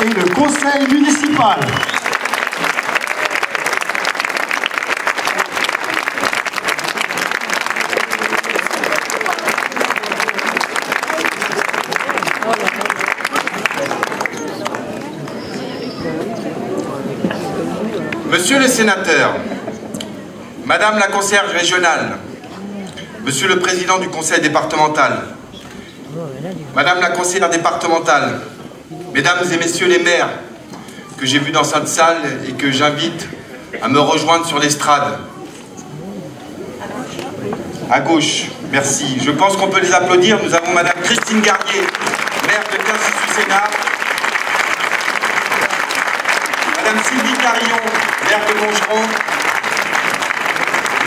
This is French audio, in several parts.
et le conseil municipal. Monsieur le sénateur, Madame la conseillère régionale, Monsieur le président du conseil départemental, Madame la conseillère départementale, Mesdames et Messieurs les maires que j'ai vus dans cette salle et que j'invite à me rejoindre sur l'estrade. À gauche, merci. Je pense qu'on peut les applaudir. Nous avons Madame Christine Garnier, maire de Quincy-sous-Sénat, Madame Sylvie Carillon, maire de Montgeron,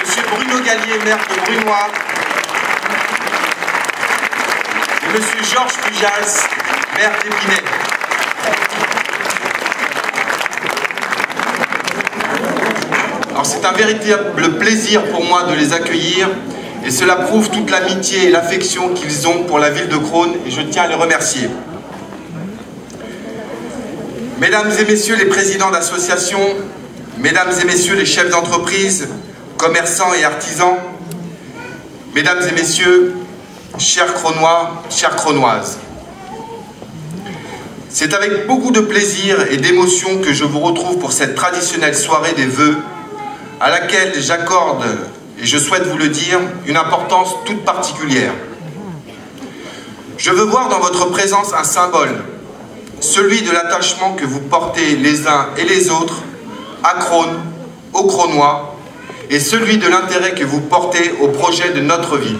Monsieur Bruno Gallier, maire de Brunois, et Monsieur Georges Pujas, maire d'Épinay. Alors c'est un véritable plaisir pour moi de les accueillir et cela prouve toute l'amitié et l'affection qu'ils ont pour la ville de Crosne et je tiens à les remercier. Mesdames et messieurs les présidents d'associations, mesdames et messieurs les chefs d'entreprise, commerçants et artisans, mesdames et messieurs, chers Crosnois, chères Crosnoises, c'est avec beaucoup de plaisir et d'émotion que je vous retrouve pour cette traditionnelle soirée des vœux à laquelle j'accorde, et je souhaite vous le dire, une importance toute particulière. Je veux voir dans votre présence un symbole, celui de l'attachement que vous portez les uns et les autres à Crosne, aux Crosnois, et celui de l'intérêt que vous portez au projet de notre ville.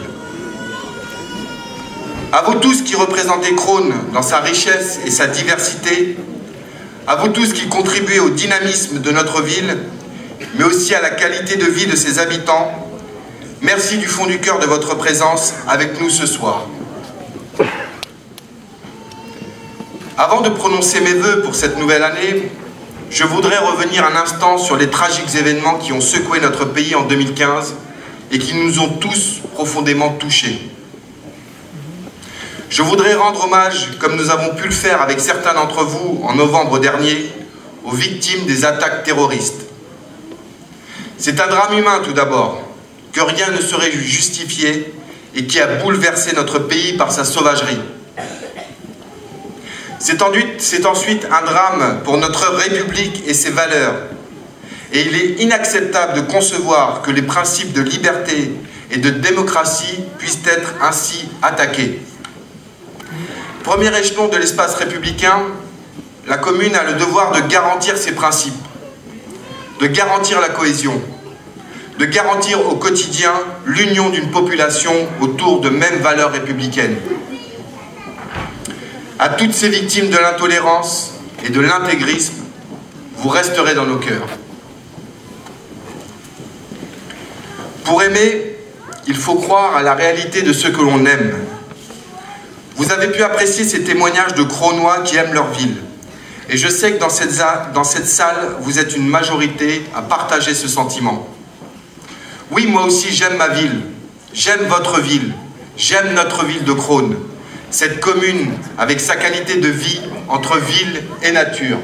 À vous tous qui représentez Crosne dans sa richesse et sa diversité, à vous tous qui contribuez au dynamisme de notre ville, mais aussi à la qualité de vie de ses habitants, merci du fond du cœur de votre présence avec nous ce soir. Avant de prononcer mes vœux pour cette nouvelle année, je voudrais revenir un instant sur les tragiques événements qui ont secoué notre pays en 2015 et qui nous ont tous profondément touchés. Je voudrais rendre hommage, comme nous avons pu le faire avec certains d'entre vous en novembre dernier, aux victimes des attaques terroristes. C'est un drame humain tout d'abord, que rien ne saurait justifier et qui a bouleversé notre pays par sa sauvagerie. C'est ensuite un drame pour notre République et ses valeurs. Et il est inacceptable de concevoir que les principes de liberté et de démocratie puissent être ainsi attaqués. Premier échelon de l'espace républicain, la commune a le devoir de garantir ses principes, de garantir la cohésion, de garantir au quotidien l'union d'une population autour de mêmes valeurs républicaines. À toutes ces victimes de l'intolérance et de l'intégrisme, vous resterez dans nos cœurs. Pour aimer, il faut croire à la réalité de ce que l'on aime. Vous avez pu apprécier ces témoignages de Crosnois qui aiment leur ville. Et je sais que dans cette salle, vous êtes une majorité à partager ce sentiment. Oui, moi aussi j'aime ma ville, j'aime votre ville, j'aime notre ville de Crosne, cette commune avec sa qualité de vie entre ville et nature.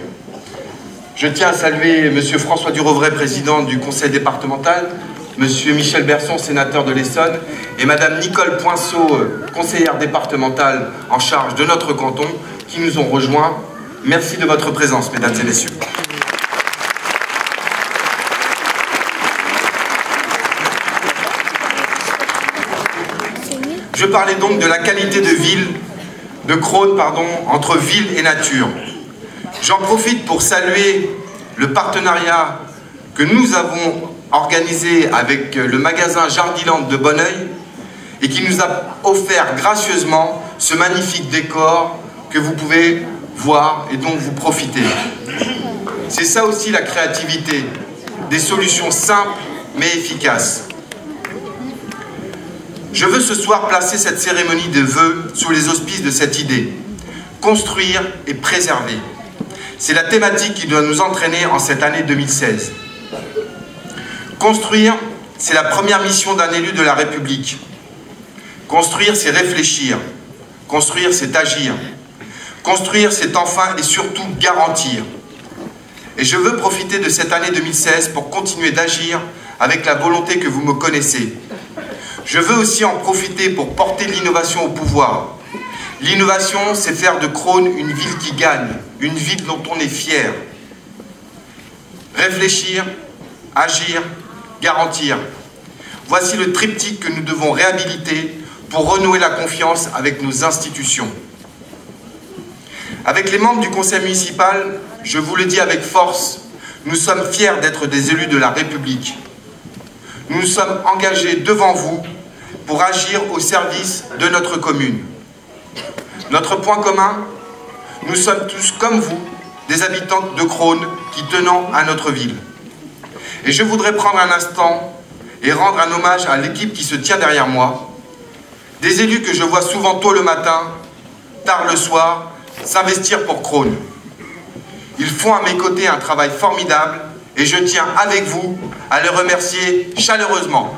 Je tiens à saluer M. François Durovray, président du conseil départemental, M. Michel Berson, sénateur de l'Essonne, et Mme Nicole Poinceau, conseillère départementale en charge de notre canton, qui nous ont rejoints. Merci de votre présence, mesdames et messieurs. Je parlais donc de la qualité de ville, de Crosne, entre ville et nature. J'en profite pour saluer le partenariat que nous avons organisé avec le magasin Jardiland de Bonneuil et qui nous a offert gracieusement ce magnifique décor que vous pouvez voir et dont vous profitez. C'est ça aussi la créativité, des solutions simples mais efficaces. Je veux ce soir placer cette cérémonie de vœux sous les auspices de cette idée. Construire et préserver. C'est la thématique qui doit nous entraîner en cette année 2016. Construire, c'est la première mission d'un élu de la République. Construire, c'est réfléchir. Construire, c'est agir. Construire, c'est enfin et surtout garantir. Et je veux profiter de cette année 2016 pour continuer d'agir avec la volonté que vous me connaissez. Je veux aussi en profiter pour porter l'innovation au pouvoir. L'innovation, c'est faire de Crosne une ville qui gagne, une ville dont on est fier. Réfléchir, agir, garantir. Voici le triptyque que nous devons réhabiliter pour renouer la confiance avec nos institutions. Avec les membres du conseil municipal, je vous le dis avec force, nous sommes fiers d'être des élus de la République. Nous nous sommes engagés devant vous pour agir au service de notre commune. Notre point commun, nous sommes tous comme vous, des habitants de Crosne qui tenons à notre ville. Et je voudrais prendre un instant et rendre un hommage à l'équipe qui se tient derrière moi, des élus que je vois souvent tôt le matin, tard le soir, s'investir pour Crosne. Ils font à mes côtés un travail formidable et je tiens avec vous à les remercier chaleureusement.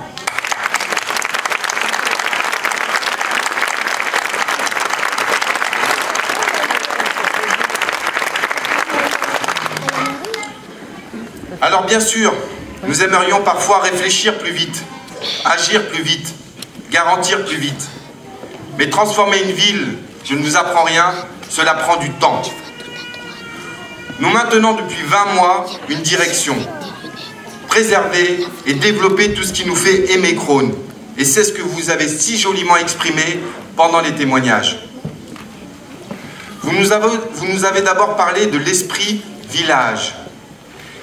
Alors bien sûr, nous aimerions parfois réfléchir plus vite, agir plus vite, garantir plus vite. Mais transformer une ville, je ne vous apprends rien, cela prend du temps. Nous maintenons depuis 20 mois une direction. Préserver et développer tout ce qui nous fait aimer Crosne. Et c'est ce que vous avez si joliment exprimé pendant les témoignages. Vous nous avez d'abord parlé de l'esprit village.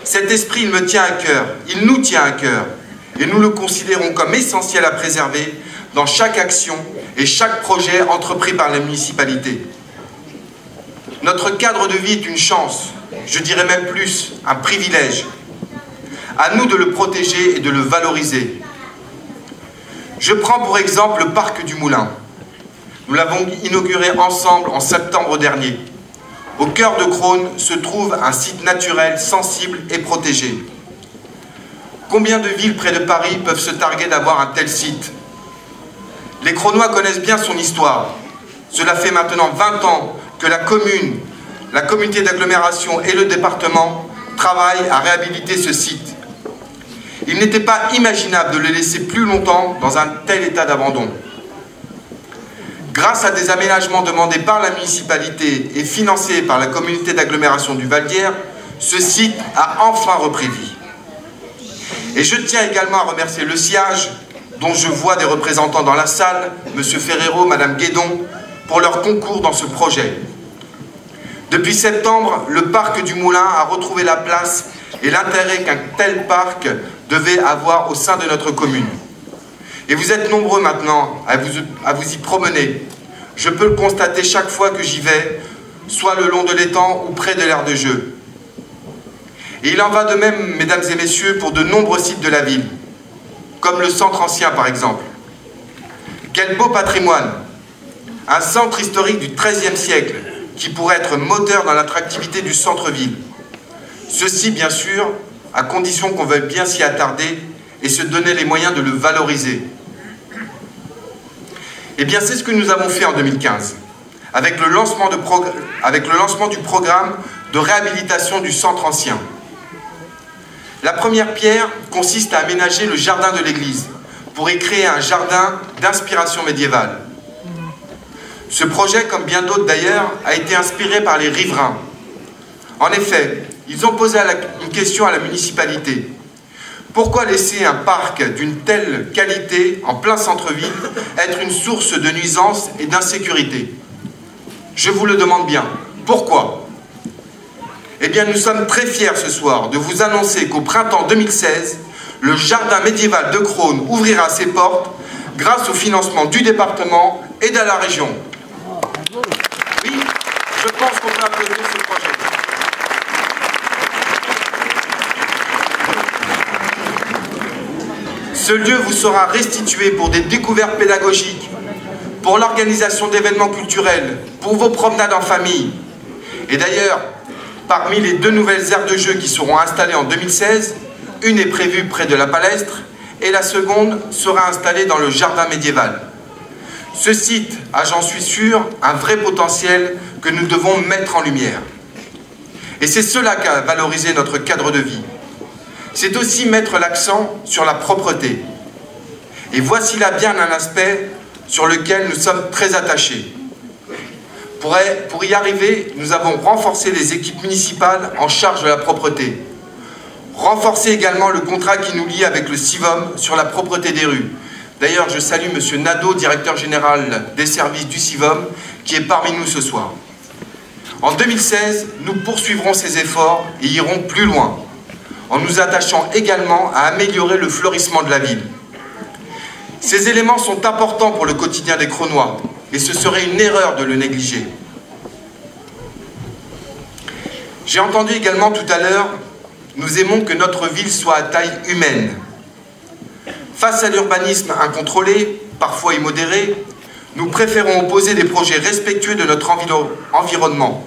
Cet esprit, il me tient à cœur, il nous tient à cœur. Et nous le considérons comme essentiel à préserver dans chaque action et chaque projet entrepris par la municipalité. Notre cadre de vie est une chance, je dirais même plus, un privilège. À nous de le protéger et de le valoriser. Je prends pour exemple le parc du Moulin. Nous l'avons inauguré ensemble en septembre dernier. Au cœur de Crosne se trouve un site naturel sensible et protégé. Combien de villes près de Paris peuvent se targuer d'avoir un tel site? Les Crosnois connaissent bien son histoire. Cela fait maintenant 20 ans que la commune, la communauté d'agglomération et le département travaillent à réhabiliter ce site. Il n'était pas imaginable de le laisser plus longtemps dans un tel état d'abandon. Grâce à des aménagements demandés par la municipalité et financés par la communauté d'agglomération du Val-d'Hier, ce site a enfin repris vie. Et je tiens également à remercier le SIAGE, dont je vois des représentants dans la salle, M. Ferrero, Mme Guédon, pour leur concours dans ce projet. Depuis septembre, le parc du Moulin a retrouvé la place et l'intérêt qu'un tel parc devait avoir au sein de notre commune. Et vous êtes nombreux maintenant à vous y promener. Je peux le constater chaque fois que j'y vais, soit le long de l'étang ou près de l'aire de jeu. Et il en va de même, mesdames et messieurs, pour de nombreux sites de la ville, comme le centre ancien par exemple. Quel beau patrimoine! Un centre historique du XIIIe siècle qui pourrait être moteur dans l'attractivité du centre-ville. Ceci, bien sûr, à condition qu'on veuille bien s'y attarder et se donner les moyens de le valoriser. Eh bien, c'est ce que nous avons fait en 2015, avec le lancement du programme de réhabilitation du centre ancien. La première pierre consiste à aménager le jardin de l'église, pour y créer un jardin d'inspiration médiévale. Ce projet, comme bien d'autres d'ailleurs, a été inspiré par les riverains. En effet, ils ont posé une question à la municipalité. Pourquoi laisser un parc d'une telle qualité en plein centre-ville être une source de nuisance et d'insécurité? Je vous le demande bien. Pourquoi? Eh bien, nous sommes très fiers ce soir de vous annoncer qu'au printemps 2016, le jardin médiéval de Crosne ouvrira ses portes grâce au financement du département et de la région. Oui, je pense qu'on peut applaudir ce projet. Ce lieu vous sera restitué pour des découvertes pédagogiques, pour l'organisation d'événements culturels, pour vos promenades en famille. Et d'ailleurs, parmi les 2 nouvelles aires de jeu qui seront installées en 2016, une est prévue près de la Palestre et la seconde sera installée dans le jardin médiéval. Ce site a, j'en suis sûr, un vrai potentiel que nous devons mettre en lumière. Et c'est cela qu'a valorisé notre cadre de vie. C'est aussi mettre l'accent sur la propreté. Et voici là bien un aspect sur lequel nous sommes très attachés. Pour y arriver, nous avons renforcé les équipes municipales en charge de la propreté. Renforcé également le contrat qui nous lie avec le Sivom sur la propreté des rues. D'ailleurs, je salue M. Nadeau, directeur général des services du Sivom, qui est parmi nous ce soir. En 2016, nous poursuivrons ces efforts et irons plus loin, en nous attachant également à améliorer le fleurissement de la ville. Ces éléments sont importants pour le quotidien des Cronois, et ce serait une erreur de le négliger. J'ai entendu également tout à l'heure, nous aimons que notre ville soit à taille humaine. Face à l'urbanisme incontrôlé, parfois immodéré, nous préférons opposer des projets respectueux de notre environnement,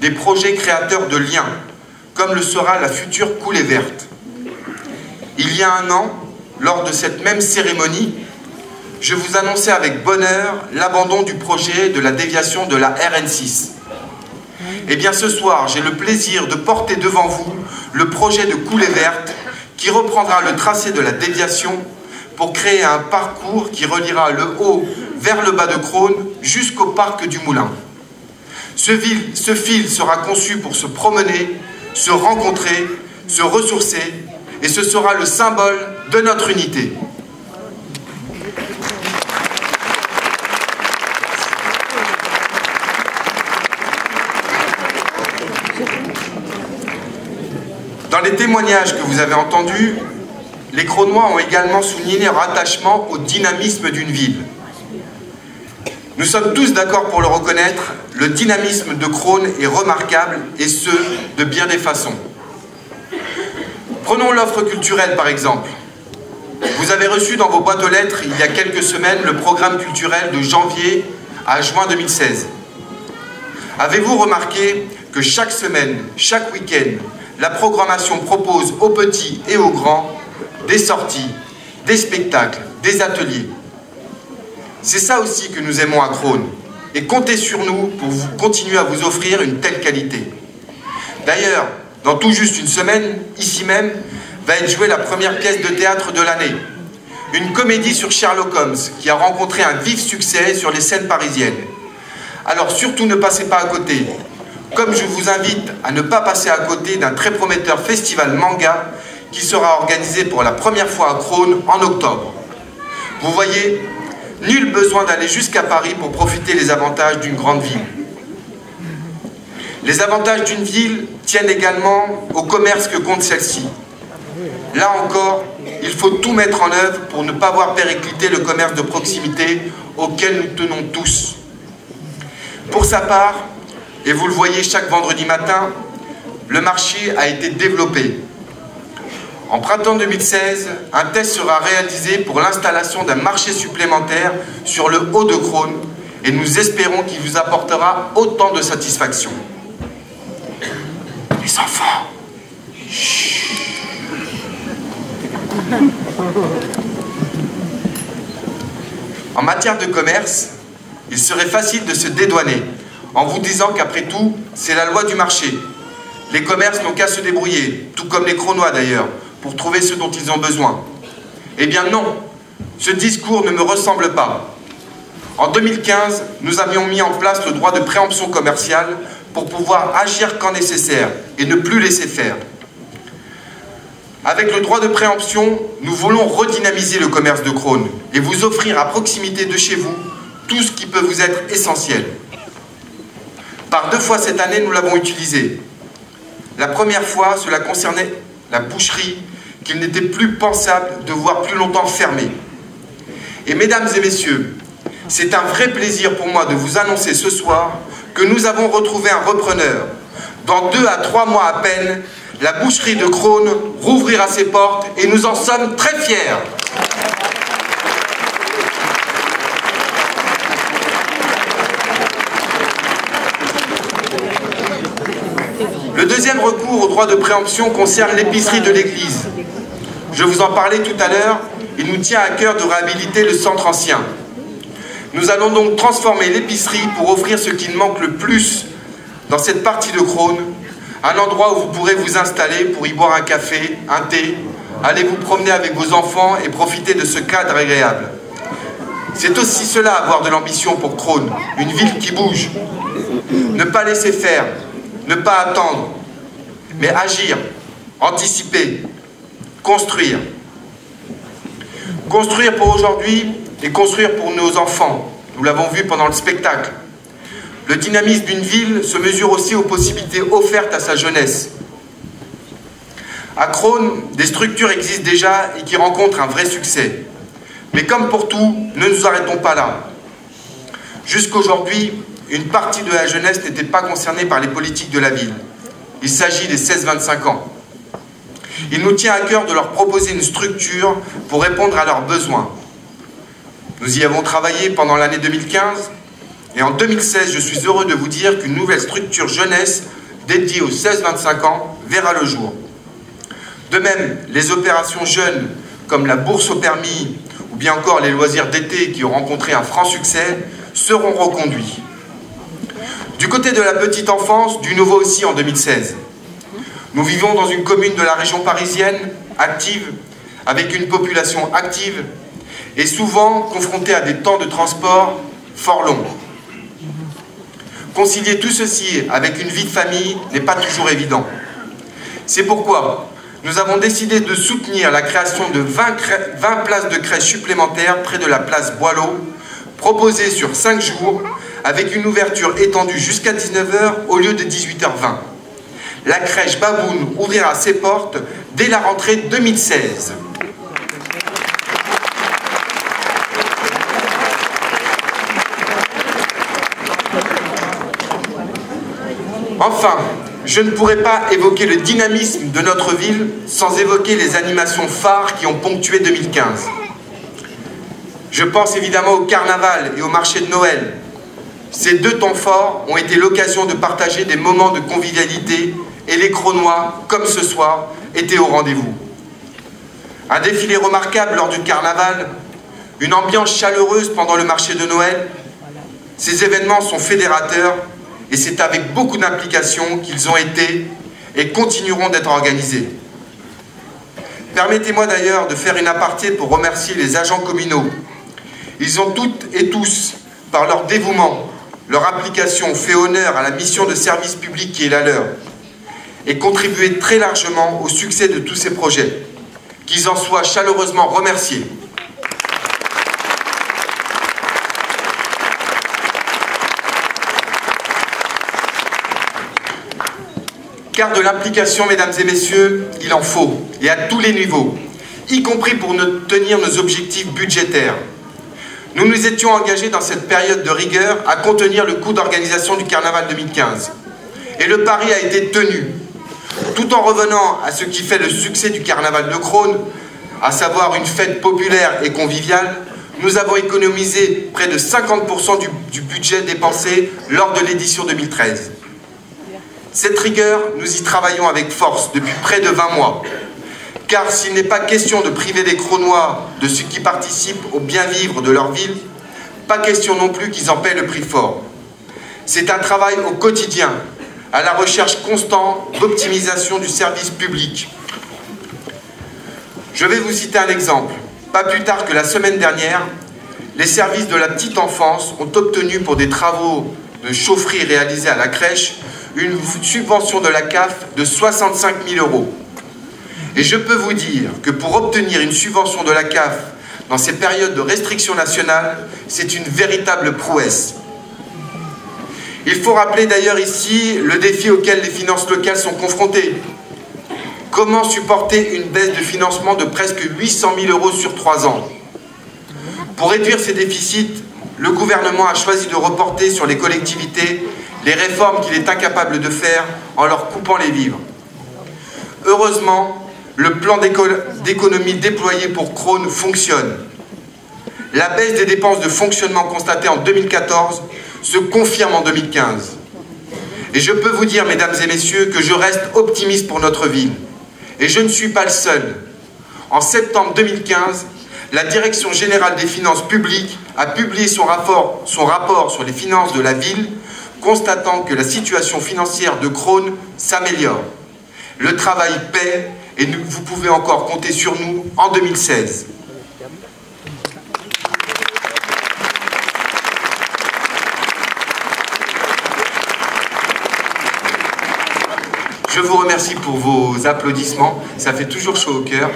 des projets créateurs de liens, comme le sera la future coulée verte. Il y a un an, lors de cette même cérémonie, je vous annonçais avec bonheur l'abandon du projet de la déviation de la RN6. Eh bien ce soir, j'ai le plaisir de porter devant vous le projet de coulée verte qui reprendra le tracé de la déviation pour créer un parcours qui reliera le haut vers le bas de Crosne jusqu'au parc du Moulin. Ce fil sera conçu pour se promener, se rencontrer, se ressourcer, et ce sera le symbole de notre unité. Dans les témoignages que vous avez entendus, les Cronois ont également souligné leur attachement au dynamisme d'une ville. Nous sommes tous d'accord pour le reconnaître, le dynamisme de Crosne est remarquable, et ce, de bien des façons. Prenons l'offre culturelle par exemple. Vous avez reçu dans vos boîtes aux lettres il y a quelques semaines le programme culturel de janvier à juin 2016. Avez-vous remarqué que chaque semaine, chaque week-end, la programmation propose aux petits et aux grands des sorties, des spectacles, des ateliers. C'est ça aussi que nous aimons à Crosne, et comptez sur nous pour continuer à vous offrir une telle qualité. D'ailleurs, dans tout juste une semaine, ici même, va être jouée la première pièce de théâtre de l'année. Une comédie sur Sherlock Holmes qui a rencontré un vif succès sur les scènes parisiennes. Alors surtout ne passez pas à côté. Comme je vous invite à ne pas passer à côté d'un très prometteur festival manga qui sera organisé pour la première fois à Crosne en octobre. Vous voyez, nul besoin d'aller jusqu'à Paris pour profiter des avantages d'une grande ville. Les avantages d'une ville tiennent également au commerce que compte celle-ci. Là encore, il faut tout mettre en œuvre pour ne pas voir péricliter le commerce de proximité auquel nous tenons tous. Pour sa part, et vous le voyez chaque vendredi matin, le marché a été développé. En printemps 2016, un test sera réalisé pour l'installation d'un marché supplémentaire sur le haut de Crosne, et nous espérons qu'il vous apportera autant de satisfaction. Les enfants, chut. En matière de commerce, il serait facile de se dédouaner en vous disant qu'après tout, c'est la loi du marché. Les commerces n'ont qu'à se débrouiller, tout comme les Cronois d'ailleurs, pour trouver ce dont ils ont besoin. Eh bien non, ce discours ne me ressemble pas. En 2015, nous avions mis en place le droit de préemption commerciale pour pouvoir agir quand nécessaire et ne plus laisser faire. Avec le droit de préemption, nous voulons redynamiser le commerce de Crosne et vous offrir à proximité de chez vous tout ce qui peut vous être essentiel. Par 2 fois cette année, nous l'avons utilisé. La première fois, cela concernait la boucherie qu'il n'était plus pensable de voir plus longtemps fermée. Et mesdames et messieurs, c'est un vrai plaisir pour moi de vous annoncer ce soir que nous avons retrouvé un repreneur. Dans 2 à 3 mois à peine, la boucherie de Crosne rouvrira ses portes et nous en sommes très fiers. Le deuxième recours au droit de préemption concerne l'épicerie de l'église. Je vous en parlais tout à l'heure, il nous tient à cœur de réhabiliter le centre ancien. Nous allons donc transformer l'épicerie pour offrir ce qui manque le plus dans cette partie de Crosne, un endroit où vous pourrez vous installer pour y boire un café, un thé, aller vous promener avec vos enfants et profiter de ce cadre agréable. C'est aussi cela, avoir de l'ambition pour Crosne, une ville qui bouge. Ne pas laisser faire, ne pas attendre, mais agir, anticiper, construire. Construire pour aujourd'hui et construire pour nos enfants. Nous l'avons vu pendant le spectacle. Le dynamisme d'une ville se mesure aussi aux possibilités offertes à sa jeunesse. À Crosne, des structures existent déjà et qui rencontrent un vrai succès. Mais comme pour tout, ne nous arrêtons pas là. Jusqu'aujourd'hui, une partie de la jeunesse n'était pas concernée par les politiques de la ville. Il s'agit des 16-25 ans. Il nous tient à cœur de leur proposer une structure pour répondre à leurs besoins. Nous y avons travaillé pendant l'année 2015 et en 2016, je suis heureux de vous dire qu'une nouvelle structure jeunesse dédiée aux 16-25 ans verra le jour. De même, les opérations jeunes comme la bourse au permis ou bien encore les loisirs d'été qui ont rencontré un franc succès seront reconduits. Du côté de la petite enfance, du nouveau aussi en 2016. Nous vivons dans une commune de la région parisienne, active, avec une population active et souvent confrontée à des temps de transport fort longs. Concilier tout ceci avec une vie de famille n'est pas toujours évident. C'est pourquoi nous avons décidé de soutenir la création de 20 places de crèche supplémentaires près de la place Boileau, proposées sur 5 jours, avec une ouverture étendue jusqu'à 19 h au lieu de 18h20. La crèche Baboune ouvrira ses portes dès la rentrée 2016. Enfin, je ne pourrais pas évoquer le dynamisme de notre ville sans évoquer les animations phares qui ont ponctué 2015. Je pense évidemment au carnaval et au marché de Noël. Ces deux temps forts ont été l'occasion de partager des moments de convivialité et les Crosnois, comme ce soir, étaient au rendez-vous. Un défilé remarquable lors du carnaval, une ambiance chaleureuse pendant le marché de Noël. Ces événements sont fédérateurs et c'est avec beaucoup d'implication qu'ils ont été et continueront d'être organisés. Permettez-moi d'ailleurs de faire une aparté pour remercier les agents communaux. Ils ont toutes et tous, par leur dévouement, leur implication, fait honneur à la mission de service public qui est la leur et contribué très largement au succès de tous ces projets. Qu'ils en soient chaleureusement remerciés. Car de l'implication, mesdames et messieurs, il en faut, et à tous les niveaux, y compris pour tenir nos objectifs budgétaires. Nous nous étions engagés dans cette période de rigueur à contenir le coût d'organisation du Carnaval 2015. Et le pari a été tenu, tout en revenant à ce qui fait le succès du Carnaval de Crosne, à savoir une fête populaire et conviviale. Nous avons économisé près de 50% du budget dépensé lors de l'édition 2013. Cette rigueur, nous y travaillons avec force depuis près de 20 mois. Car s'il n'est pas question de priver les Crosnois de ce qui participe au bien-vivre de leur ville, pas question non plus qu'ils en paient le prix fort. C'est un travail au quotidien, à la recherche constante d'optimisation du service public. Je vais vous citer un exemple. Pas plus tard que la semaine dernière, les services de la petite enfance ont obtenu pour des travaux de chaufferie réalisés à la crèche une subvention de la CAF de 65 000 €. Et je peux vous dire que pour obtenir une subvention de la CAF dans ces périodes de restriction nationale, c'est une véritable prouesse. Il faut rappeler d'ailleurs ici le défi auquel les finances locales sont confrontées. Comment supporter une baisse de financement de presque 800 000 € sur 3 ans? Pour réduire ces déficits, le gouvernement a choisi de reporter sur les collectivités les réformes qu'il est incapable de faire en leur coupant les vivres. Heureusement, le plan d'économie déployé pour Crosne fonctionne. La baisse des dépenses de fonctionnement constatée en 2014 se confirme en 2015. Et je peux vous dire, mesdames et messieurs, que je reste optimiste pour notre ville. Et je ne suis pas le seul. En septembre 2015, la Direction générale des finances publiques a publié son rapport sur les finances de la ville, constatant que la situation financière de Crosne s'améliore. Le travail paie et vous pouvez encore compter sur nous en 2016. Je vous remercie pour vos applaudissements, ça fait toujours chaud au cœur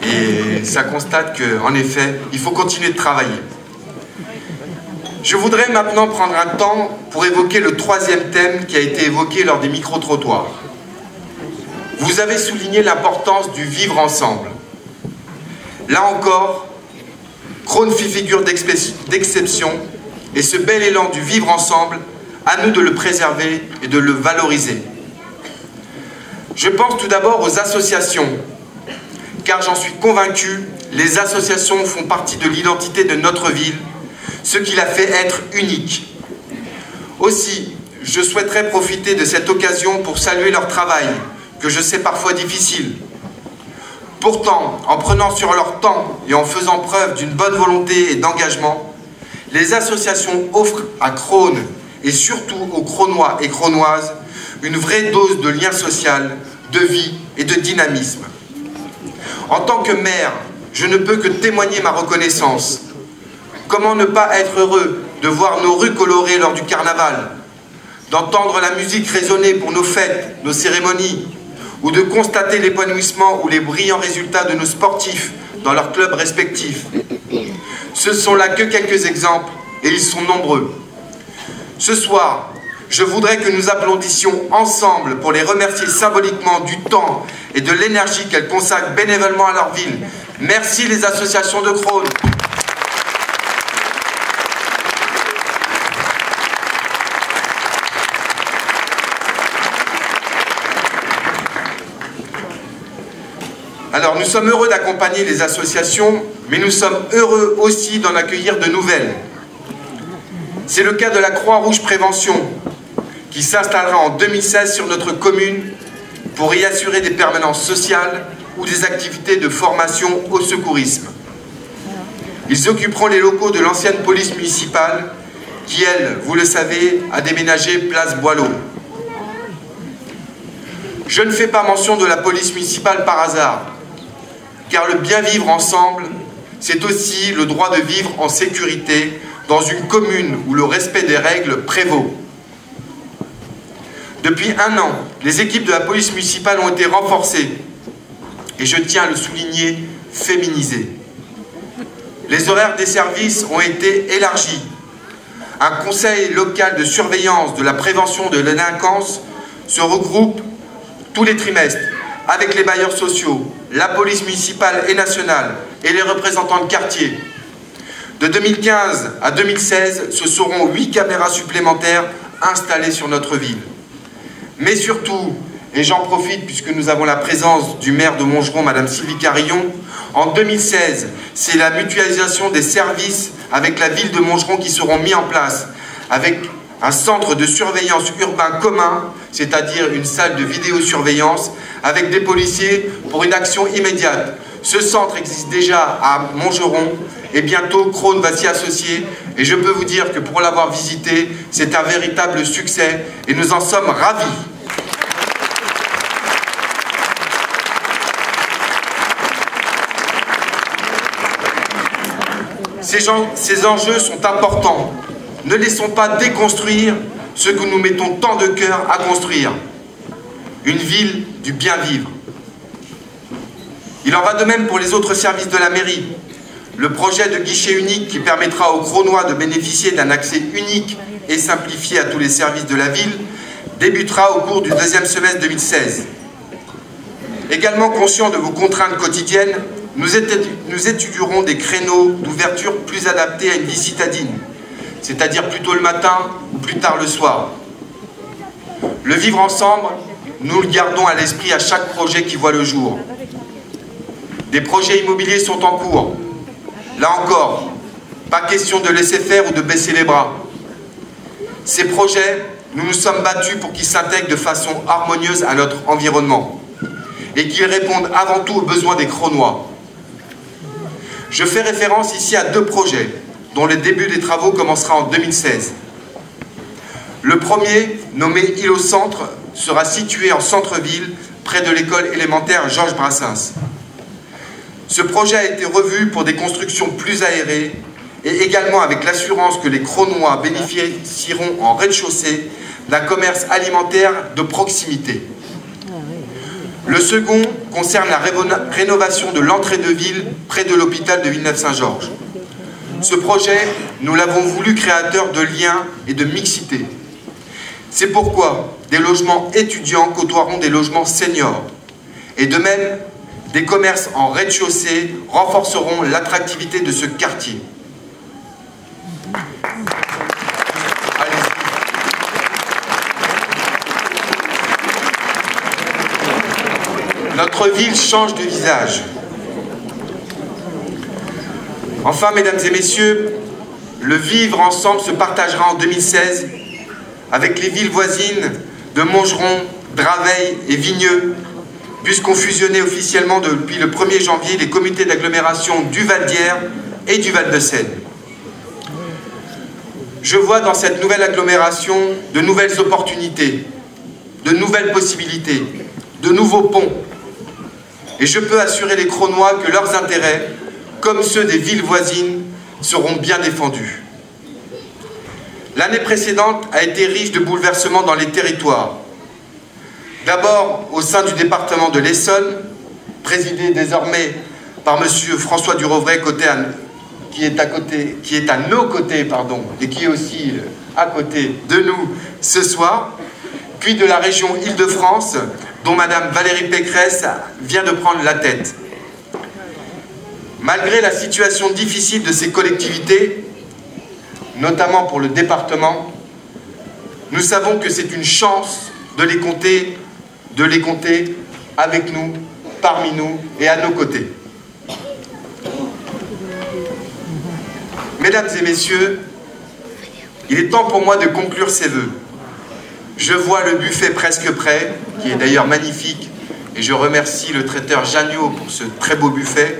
et ça constate qu'en effet, il faut continuer de travailler. Je voudrais maintenant prendre un temps pour évoquer le troisième thème qui a été évoqué lors des micro-trottoirs. Vous avez souligné l'importance du vivre ensemble. Là encore, Crosne fit figure d'exception et ce bel élan du vivre ensemble, à nous de le préserver et de le valoriser. Je pense tout d'abord aux associations, car j'en suis convaincu, les associations font partie de l'identité de notre ville, ce qui la fait être unique. Aussi, je souhaiterais profiter de cette occasion pour saluer leur travail, que je sais parfois difficile. Pourtant, en prenant sur leur temps et en faisant preuve d'une bonne volonté et d'engagement, les associations offrent à Crosne, et surtout aux Crosnois et Crosnoises, une vraie dose de lien social, de vie et de dynamisme. En tant que maire, je ne peux que témoigner ma reconnaissance. Comment ne pas être heureux de voir nos rues colorées lors du carnaval, d'entendre la musique résonner pour nos fêtes, nos cérémonies, ou de constater l'épanouissement ou les brillants résultats de nos sportifs dans leurs clubs respectifs. Ce sont là que quelques exemples, et ils sont nombreux. Ce soir, je voudrais que nous applaudissions ensemble pour les remercier symboliquement du temps et de l'énergie qu'elles consacrent bénévolement à leur ville. Merci les associations de Crosne. Alors, nous sommes heureux d'accompagner les associations, mais nous sommes heureux aussi d'en accueillir de nouvelles. C'est le cas de la Croix-Rouge Prévention, qui s'installera en 2016 sur notre commune pour y assurer des permanences sociales ou des activités de formation au secourisme. Ils occuperont les locaux de l'ancienne police municipale qui, elle, vous le savez, a déménagé place Boileau. Je ne fais pas mention de la police municipale par hasard, car le bien vivre ensemble, c'est aussi le droit de vivre en sécurité dans une commune où le respect des règles prévaut. Depuis un an, les équipes de la police municipale ont été renforcées et je tiens à le souligner, féminisées. Les horaires des services ont été élargis. Un conseil local de surveillance de la prévention de la délinquance se regroupe tous les trimestres avec les bailleurs sociaux, la police municipale et nationale et les représentants de quartier. De 2015 à 2016, ce seront 8 caméras supplémentaires installées sur notre ville. Mais surtout, et j'en profite puisque nous avons la présence du maire de Montgeron, Madame Sylvie Carillon, en 2016, c'est la mutualisation des services avec la ville de Montgeron qui seront mis en place, avec un centre de surveillance urbain commun, c'est-à-dire une salle de vidéosurveillance, avec des policiers pour une action immédiate. Ce centre existe déjà à Montgeron et bientôt Crosne va s'y associer et je peux vous dire que pour l'avoir visité, c'est un véritable succès et nous en sommes ravis. Ces enjeux sont importants. Ne laissons pas déconstruire ce que nous mettons tant de cœur à construire. Une ville du bien vivre. Il en va de même pour les autres services de la mairie. Le projet de guichet unique qui permettra aux Crosnois de bénéficier d'un accès unique et simplifié à tous les services de la ville débutera au cours du deuxième semestre 2016. Également conscients de vos contraintes quotidiennes, nous étudierons des créneaux d'ouverture plus adaptés à une vie citadine, c'est-à-dire plutôt le matin ou plus tard le soir. Le vivre ensemble, nous le gardons à l'esprit à chaque projet qui voit le jour. Des projets immobiliers sont en cours. Là encore, pas question de laisser faire ou de baisser les bras. Ces projets, nous nous sommes battus pour qu'ils s'intègrent de façon harmonieuse à notre environnement et qu'ils répondent avant tout aux besoins des Crosnois. Je fais référence ici à 2 projets, dont le début des travaux commencera en 2016. Le premier, nommé Île au Centre, sera situé en centre-ville, près de l'école élémentaire Georges Brassens. Ce projet a été revu pour des constructions plus aérées et également avec l'assurance que les Cronois bénéficieront en rez-de-chaussée d'un commerce alimentaire de proximité. Le second concerne la rénovation de l'entrée de ville près de l'hôpital de Villeneuve-Saint-Georges. Ce projet, nous l'avons voulu créateur de liens et de mixité. C'est pourquoi des logements étudiants côtoieront des logements seniors. Et de même, des commerces en rez-de-chaussée renforceront l'attractivité de ce quartier. Notre ville change de visage. Enfin, mesdames et messieurs, le vivre ensemble se partagera en 2016 avec les villes voisines de Montgeron, Draveil et Vigneux, puisqu'ont fusionné officiellement depuis le 1er janvier les comités d'agglomération du Val-d'Hier et du Val-de-Seine. Je vois dans cette nouvelle agglomération de nouvelles opportunités, de nouvelles possibilités, de nouveaux ponts. Et je peux assurer les Cronois que leurs intérêts, comme ceux des villes voisines, seront bien défendus. L'année précédente a été riche de bouleversements dans les territoires. D'abord au sein du département de l'Essonne, présidé désormais par M. François Durovray, qui est à nos côtés, et qui est aussi à côté de nous ce soir, puis de la région Île-de-France, dont Mme Valérie Pécresse vient de prendre la tête. Malgré la situation difficile de ces collectivités, notamment pour le département, nous savons que c'est une chance de les compter avec nous, parmi nous et à nos côtés. Mesdames et messieurs, il est temps pour moi de conclure ces vœux. Je vois le buffet presque prêt, qui est d'ailleurs magnifique, et je remercie le traiteur Janniot pour ce très beau buffet,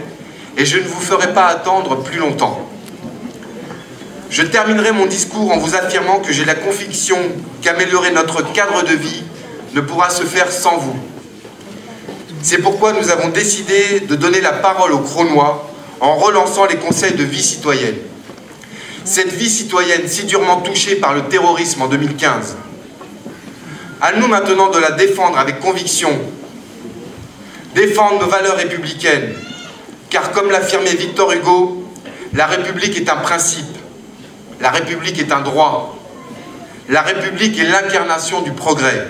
et je ne vous ferai pas attendre plus longtemps. Je terminerai mon discours en vous affirmant que j'ai la conviction qu'améliorer notre cadre de vie ne pourra se faire sans vous. C'est pourquoi nous avons décidé de donner la parole aux Cronois en relançant les conseils de vie citoyenne. Cette vie citoyenne si durement touchée par le terrorisme en 2015. À nous maintenant de la défendre avec conviction, défendre nos valeurs républicaines, car comme l'affirmait Victor Hugo, la République est un principe, la République est un droit, la République est l'incarnation du progrès.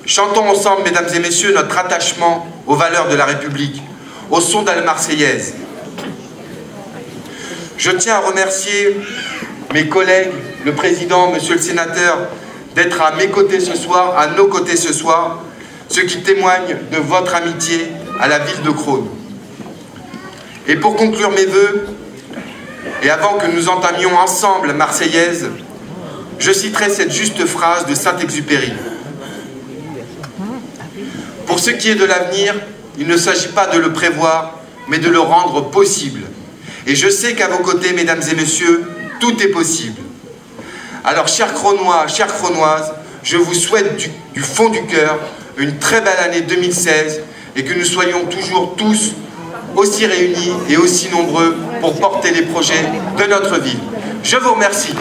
Chantons ensemble, mesdames et messieurs, notre attachement aux valeurs de la République, au son de la Marseillaise. Je tiens à remercier mes collègues, le président, monsieur le sénateur, d'être à mes côtés ce soir, à nos côtés ce soir, ce qui témoigne de votre amitié à la ville de Crosne. Et pour conclure mes vœux, et avant que nous entamions ensemble la Marseillaise, je citerai cette juste phrase de Saint-Exupéry. Pour ce qui est de l'avenir, il ne s'agit pas de le prévoir, mais de le rendre possible. Et je sais qu'à vos côtés, mesdames et messieurs, tout est possible. Alors, chers Cronois, chères Cronoises, je vous souhaite du fond du cœur une très belle année 2016 et que nous soyons toujours tous aussi réunis et aussi nombreux pour porter les projets de notre ville. Je vous remercie.